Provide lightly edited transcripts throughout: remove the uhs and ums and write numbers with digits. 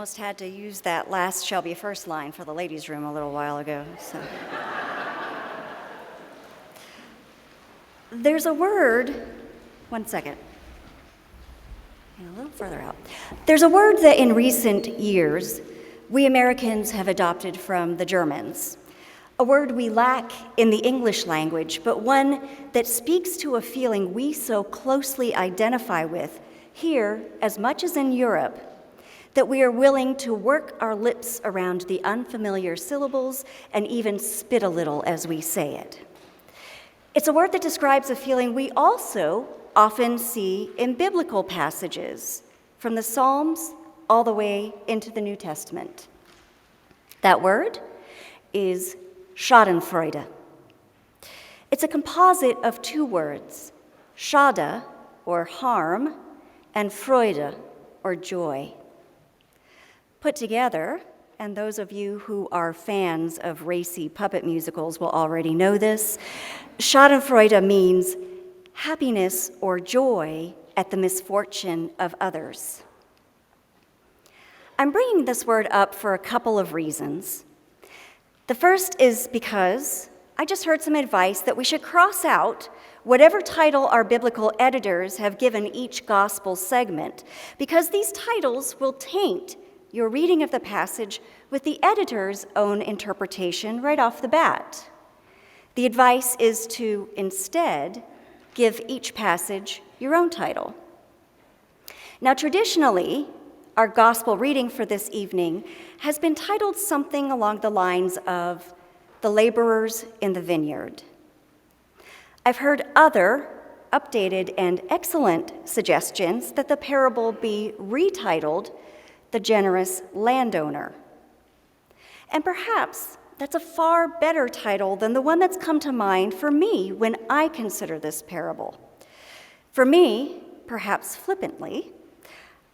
almost had to use that last shall be first line for the ladies' room a little while ago. So. There's a word, one second, a little further out. There's a word that in recent years we Americans have adopted from the Germans, a word we lack in the English language, but one that speaks to a feeling we so closely identify with here as much as in Europe, that we are willing to work our lips around the unfamiliar syllables and even spit a little as we say it. It's a word that describes a feeling we also often see in biblical passages, from the Psalms all the way into the New Testament. That word is Schadenfreude. It's a composite of two words, Schade, or harm, and Freude, or joy. Put together, and those of you who are fans of racy puppet musicals will already know this, Schadenfreude means happiness or joy at the misfortune of others. I'm bringing this word up for a couple of reasons. The first is because I just heard some advice that we should cross out whatever title our biblical editors have given each gospel segment, because these titles will taint your reading of the passage with the editor's own interpretation right off the bat. The advice is to instead give each passage your own title. Now, traditionally, our gospel reading for this evening has been titled something along the lines of The Laborers in the Vineyard. I've heard other updated and excellent suggestions that the parable be retitled The Generous Landowner. And perhaps that's a far better title than the one that's come to mind for me when I consider this parable. For me, perhaps flippantly,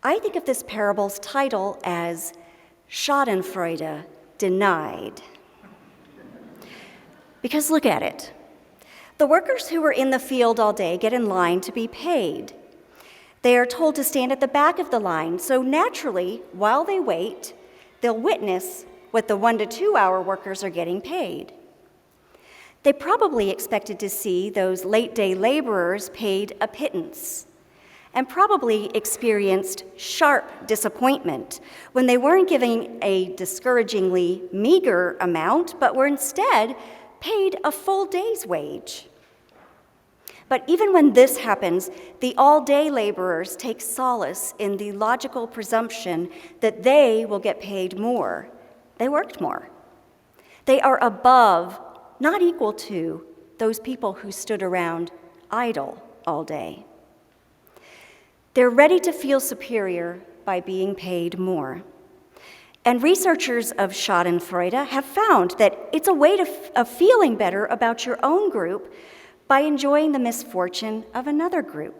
I think of this parable's title as Schadenfreude Denied. Because look at it. The workers who were in the field all day get in line to be paid. They are told to stand at the back of the line, so naturally, while they wait, they'll witness what the 1 to 2 hour workers are getting paid. They probably expected to see those late-day laborers paid a pittance, and probably experienced sharp disappointment when they weren't given a discouragingly meager amount, but were instead paid a full day's wage. But even when this happens, the all-day laborers take solace in the logical presumption that they will get paid more. They worked more. They are above, not equal to, those people who stood around idle all day. They're ready to feel superior by being paid more. And researchers of Schadenfreude have found that it's a way of feeling better about your own group by enjoying the misfortune of another group.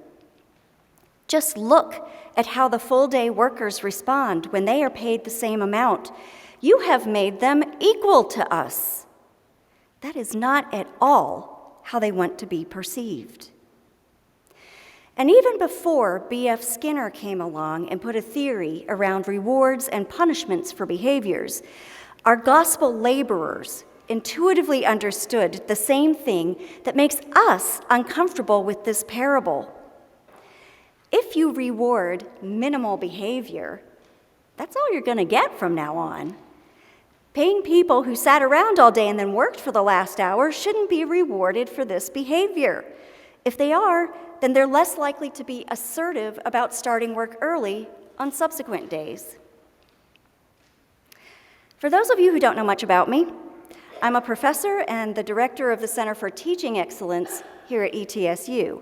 Just look at how the full-day workers respond when they are paid the same amount. You have made them equal to us. That is not at all how they want to be perceived. And even before B.F. Skinner came along and put a theory around rewards and punishments for behaviors, our gospel laborers intuitively understood the same thing that makes us uncomfortable with this parable. If you reward minimal behavior, that's all you're going to get from now on. Paying people who sat around all day and then worked for the last hour shouldn't be rewarded for this behavior. If they are, then they're less likely to be assertive about starting work early on subsequent days. For those of you who don't know much about me, I'm a professor and the director of the Center for Teaching Excellence here at ETSU.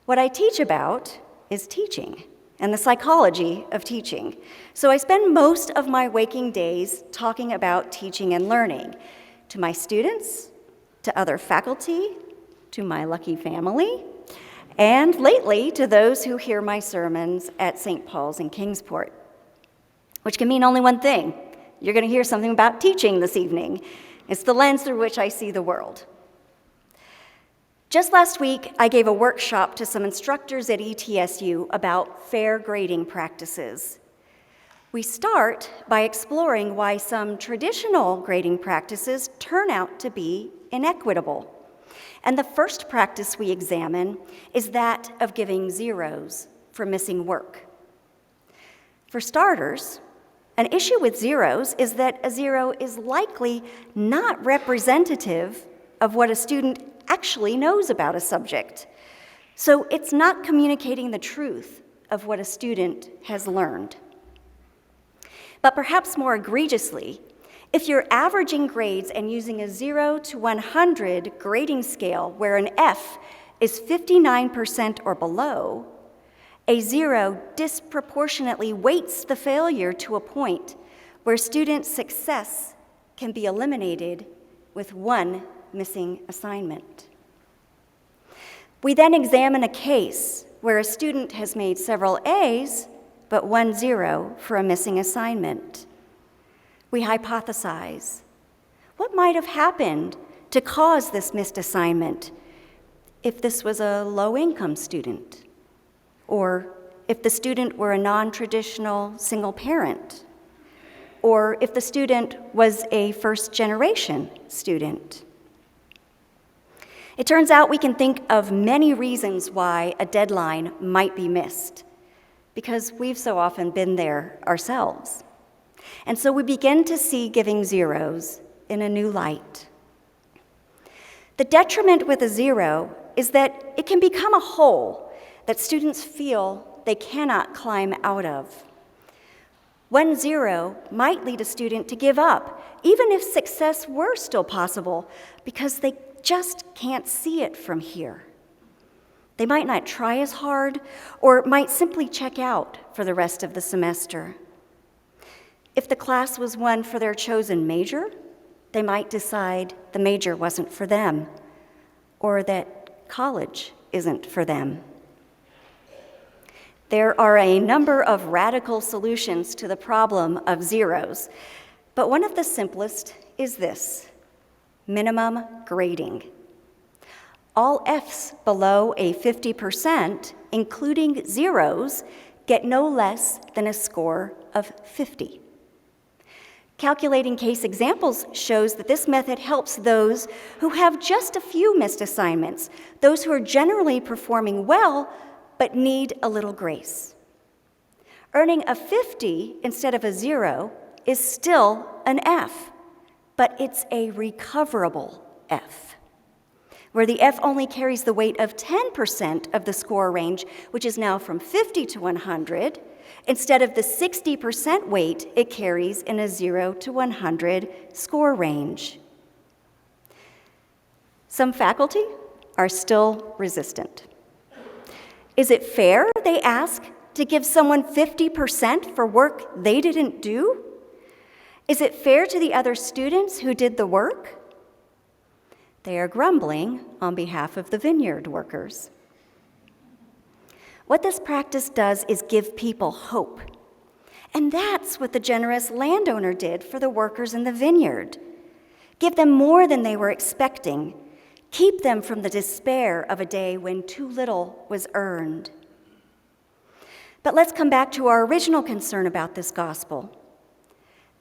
What I teach about is teaching and the psychology of teaching. So I spend most of my waking days talking about teaching and learning to my students, to other faculty, to my lucky family, and lately to those who hear my sermons at St. Paul's in Kingsport, which can mean only one thing. You're going to hear something about teaching this evening. It's the lens through which I see the world. Just last week, I gave a workshop to some instructors at ETSU about fair grading practices. We start by exploring why some traditional grading practices turn out to be inequitable. And the first practice we examine is that of giving zeros for missing work. For starters, an issue with zeros is that a zero is likely not representative of what a student actually knows about a subject. So it's not communicating the truth of what a student has learned. But perhaps more egregiously, if you're averaging grades and using a 0 to 100 grading scale where an F is 59% or below, a 0 disproportionately weights the failure to a point where student success can be eliminated with one missing assignment. We then examine a case where a student has made several A's but 1 0 for a missing assignment. We hypothesize, what might have happened to cause this missed assignment if this was a low-income student, or if the student were a non-traditional single parent, or if the student was a first-generation student. It turns out we can think of many reasons why a deadline might be missed, because we've so often been there ourselves. And so we begin to see giving zeros in a new light. The detriment with a 0 is that it can become a hole that students feel they cannot climb out of. 1 0 might lead a student to give up, even if success were still possible, because they just can't see it from here. They might not try as hard, or might simply check out for the rest of the semester. If the class was one for their chosen major, they might decide the major wasn't for them, or that college isn't for them. There are a number of radical solutions to the problem of zeros, but one of the simplest is this: minimum grading. All Fs below a 50%, including zeros, get no less than a score of 50. Calculating case examples shows that this method helps those who have just a few missed assignments, those who are generally performing well but need a little grace. Earning a 50 instead of a 0 is still an F, but it's a recoverable F, where the F only carries the weight of 10% of the score range, which is now from 50 to 100, instead of the 60% weight it carries in a 0 to 100 score range. Some faculty are still resistant. Is it fair, they ask, to give someone 50% for work they didn't do? Is it fair to the other students who did the work? They are grumbling on behalf of the vineyard workers. What this practice does is give people hope. And that's what the generous landowner did for the workers in the vineyard. Give them more than they were expecting. Keep them from the despair of a day when too little was earned. But let's come back to our original concern about this gospel.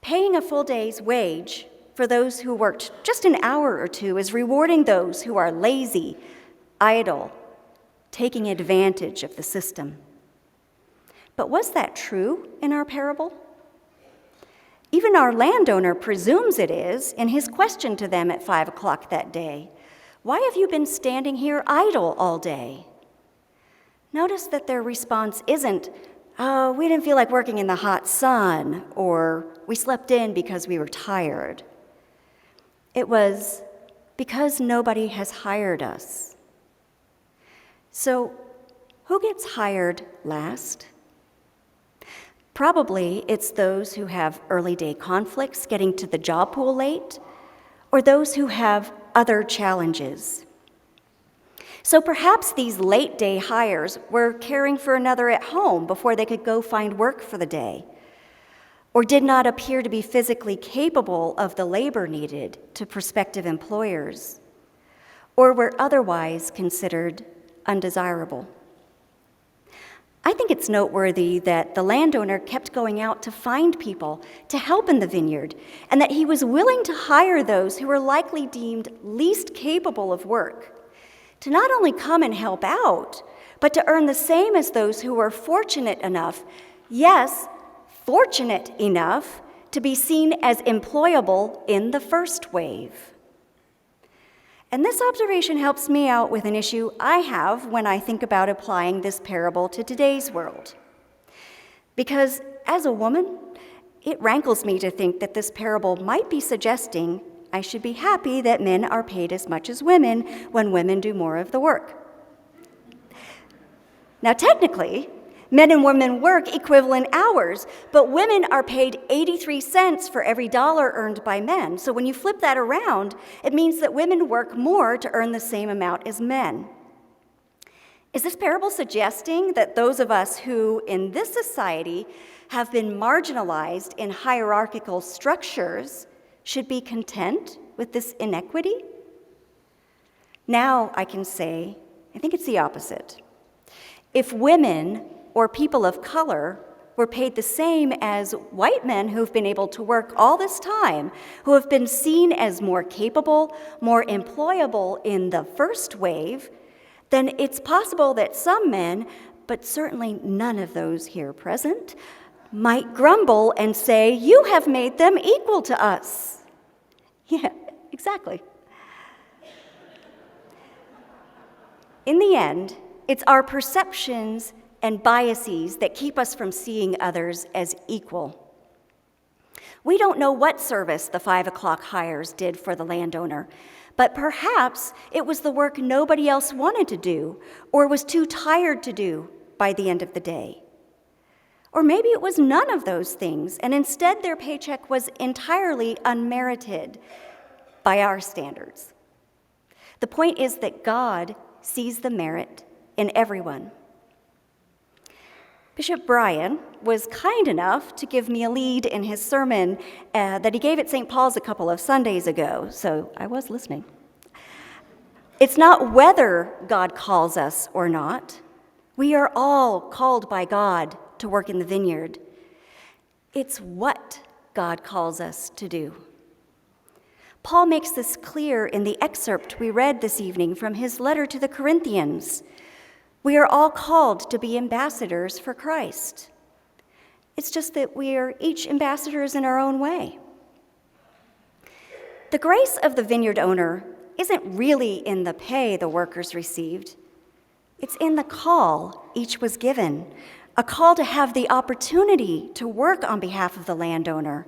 Paying a full day's wage for those who worked just an hour or two is rewarding those who are lazy, idle, taking advantage of the system. But was that true in our parable? Even our landowner presumes it is in his question to them at 5 o'clock that day. Why have you been standing here idle all day? Notice that their response isn't, oh, we didn't feel like working in the hot sun, or we slept in because we were tired. It was because nobody has hired us. So, who gets hired last? Probably it's those who have early day conflicts getting to the job pool late, or those who have other challenges. So perhaps these late day hires were caring for another at home before they could go find work for the day, or did not appear to be physically capable of the labor needed to prospective employers, or were otherwise considered undesirable. I think it's noteworthy that the landowner kept going out to find people to help in the vineyard, and that he was willing to hire those who were likely deemed least capable of work, to not only come and help out, but to earn the same as those who were fortunate enough, yes, fortunate enough, to be seen as employable in the first wave. And this observation helps me out with an issue I have when I think about applying this parable to today's world. Because as a woman, it rankles me to think that this parable might be suggesting I should be happy that men are paid as much as women when women do more of the work. Now, technically, men and women work equivalent hours, but women are paid 83 cents for every dollar earned by men. So when you flip that around, it means that women work more to earn the same amount as men. Is this parable suggesting that those of us who, in this society, have been marginalized in hierarchical structures should be content with this inequity? Now I can say, I think it's the opposite. If women or people of color were paid the same as white men who've been able to work all this time, who have been seen as more capable, more employable in the first wave, then it's possible that some men, but certainly none of those here present, might grumble and say, "You have made them equal to us." Yeah, exactly. In the end, it's our perceptions and biases that keep us from seeing others as equal. We don't know what service the 5 o'clock hires did for the landowner, but perhaps it was the work nobody else wanted to do or was too tired to do by the end of the day. Or maybe it was none of those things, and instead their paycheck was entirely unmerited by our standards. The point is that God sees the merit in everyone. Bishop Brian was kind enough to give me a lead in his sermon that he gave at St. Paul's a couple of Sundays ago, so I was listening. It's not whether God calls us or not. We are all called by God to work in the vineyard. It's what God calls us to do. Paul makes this clear in the excerpt we read this evening from his letter to the Corinthians. We are all called to be ambassadors for Christ. It's just that we are each ambassadors in our own way. The grace of the vineyard owner isn't really in the pay the workers received. It's in the call each was given, a call to have the opportunity to work on behalf of the landowner,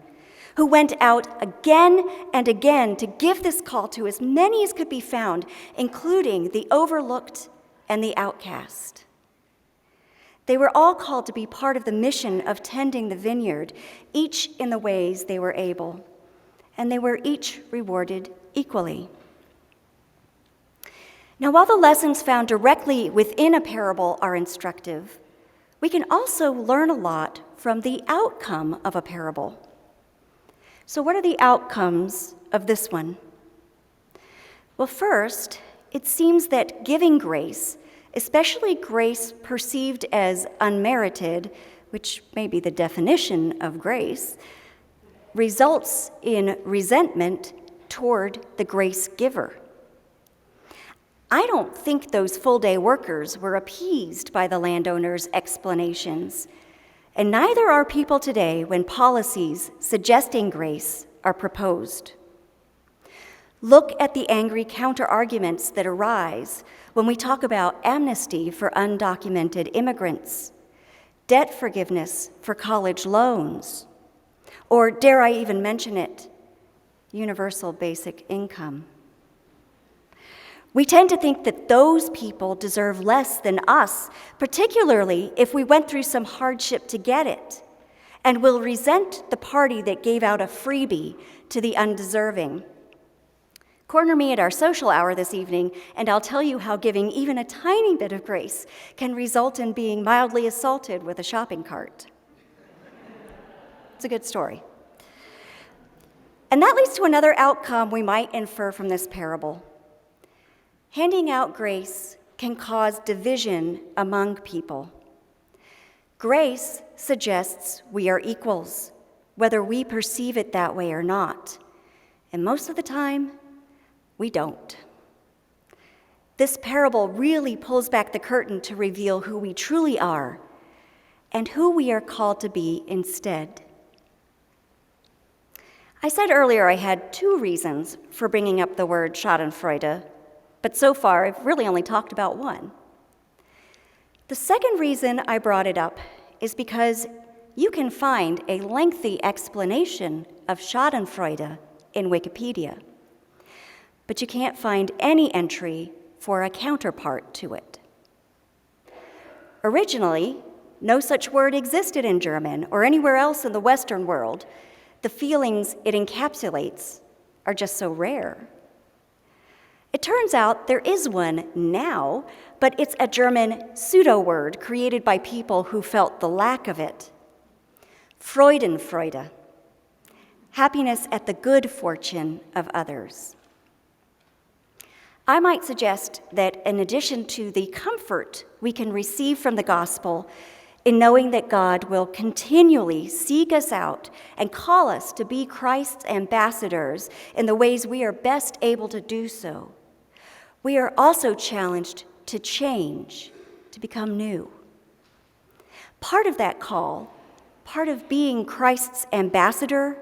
who went out again and again to give this call to as many as could be found, including the overlooked and the outcast. They were all called to be part of the mission of tending the vineyard, each in the ways they were able, and they were each rewarded equally. Now, while the lessons found directly within a parable are instructive, we can also learn a lot from the outcome of a parable. So what are the outcomes of this one? Well, first, it seems that giving grace, especially grace perceived as unmerited, which may be the definition of grace, results in resentment toward the grace giver. I don't think those full-day workers were appeased by the landowner's explanations, and neither are people today when policies suggesting grace are proposed. Look at the angry counter-arguments that arise when we talk about amnesty for undocumented immigrants, debt forgiveness for college loans, or, dare I even mention it, universal basic income. We tend to think that those people deserve less than us, particularly if we went through some hardship to get it, and will resent the party that gave out a freebie to the undeserving. Corner me at our social hour this evening, and I'll tell you how giving even a tiny bit of grace can result in being mildly assaulted with a shopping cart. It's a good story. And that leads to another outcome we might infer from this parable. Handing out grace can cause division among people. Grace suggests we are equals, whether we perceive it that way or not. And most of the time, we don't. This parable really pulls back the curtain to reveal who we truly are and who we are called to be instead. I said earlier I had 2 reasons for bringing up the word Schadenfreude, but so far I've really only talked about 1. The second reason I brought it up is because you can find a lengthy explanation of Schadenfreude in Wikipedia, but you can't find any entry for a counterpart to it. Originally, no such word existed in German or anywhere else in the Western world. The feelings it encapsulates are just so rare. It turns out there is one now, but it's a German pseudo-word created by people who felt the lack of it. Freudenfreude, happiness at the good fortune of others. I might suggest that in addition to the comfort we can receive from the gospel in knowing that God will continually seek us out and call us to be Christ's ambassadors in the ways we are best able to do so, we are also challenged to change, to become new. Part of that call, part of being Christ's ambassador,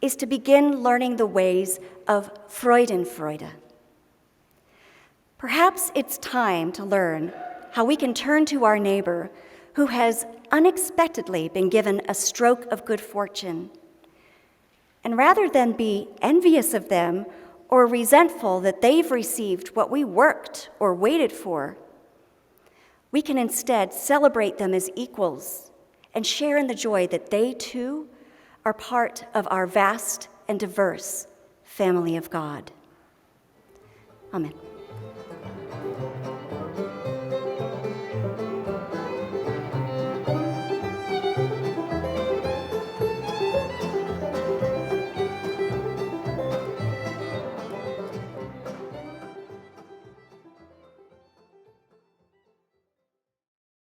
is to begin learning the ways of Freudenfreude. Perhaps it's time to learn how we can turn to our neighbor who has unexpectedly been given a stroke of good fortune, and rather than be envious of them or resentful that they've received what we worked or waited for, we can instead celebrate them as equals and share in the joy that they too are part of our vast and diverse family of God. Amen.